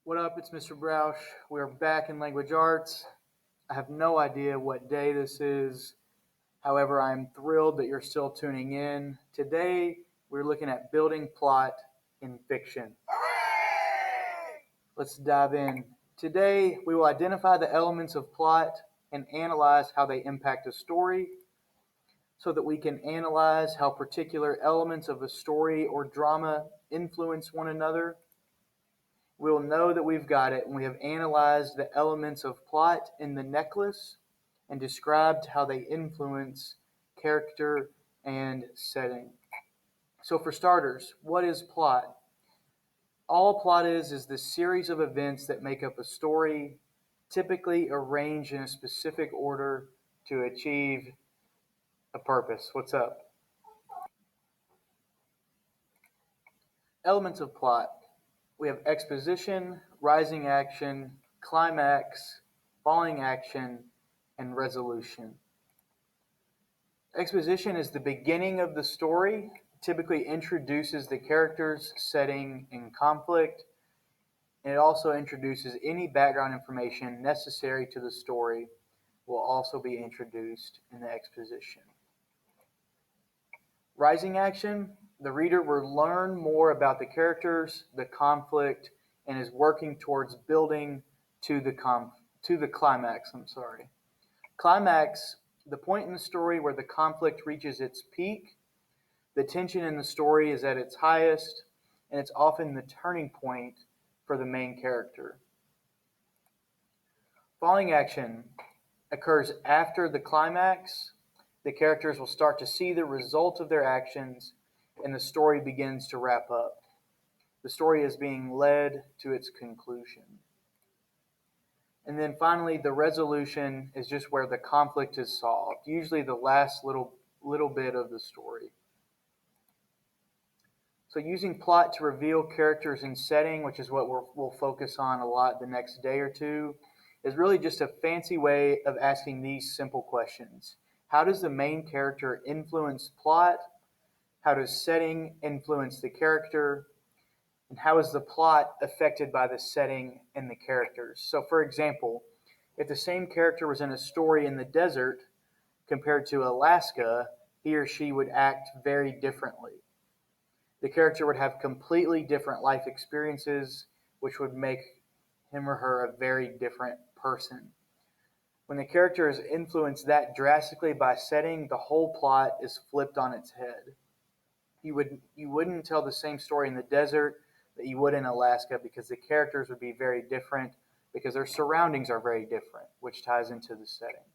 What up? It's Mr. Broush. We're back in language arts. I have no idea what day this is. However, I'm thrilled that you're still tuning in. Today, we're looking at building plot in fiction. Let's dive in. Today, we will identify the elements of plot and analyze how they impact a story so that we can analyze how particular elements of a story or drama influence one another. We'll know that we've got it when we have analyzed the elements of plot in the necklace and described how they influence character and setting. So, for starters, what is plot? All plot is the series of events that make up a story, typically arranged in a specific order to achieve a purpose. What's up? Elements of plot. We have exposition, rising action, climax, falling action, and resolution. Exposition is the beginning of the story, typically introduces the characters, setting, and conflict, and it also introduces any background information necessary to the story will also be introduced in the exposition. Rising action, the reader will learn more about the characters, the conflict, and is working towards building to the climax. Climax, the point in the story where the conflict reaches its peak, the tension in the story is at its highest, and it's often the turning point for the main character. Falling action occurs after the climax. The characters will start to see the result of their actions, and the story begins to wrap up. The story is being led to its conclusion. And then finally, the resolution is just where the conflict is solved, usually the last little bit of the story. So using plot to reveal characters and setting, which is what we'll focus on a lot the next day or two, is really just a fancy way of asking these simple questions. How does the main character influence plot? How does setting influence the character? And how is the plot affected by the setting and the characters? So, for example, if the same character was in a story in the desert compared to Alaska, he or she would act very differently. The character would have completely different life experiences, which would make him or her a very different person. When the character is influenced that drastically by setting, the whole plot is flipped on its head. You wouldn't tell the same story in the desert that you would in Alaska because the characters would be very different because their surroundings are very different, which ties into the setting.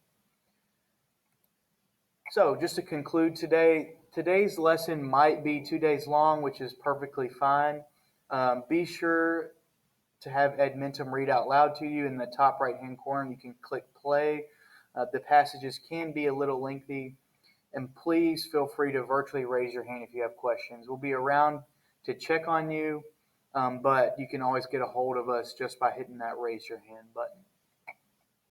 So, just to conclude today's lesson might be 2 days long, which is perfectly fine. Be sure to have Edmentum read out loud to you in the top right-hand corner. You can click play. The passages can be a little lengthy, and please feel free to virtually raise your hand if you have questions. We'll be around to check on you, but you can always get a hold of us just by hitting that raise your hand button.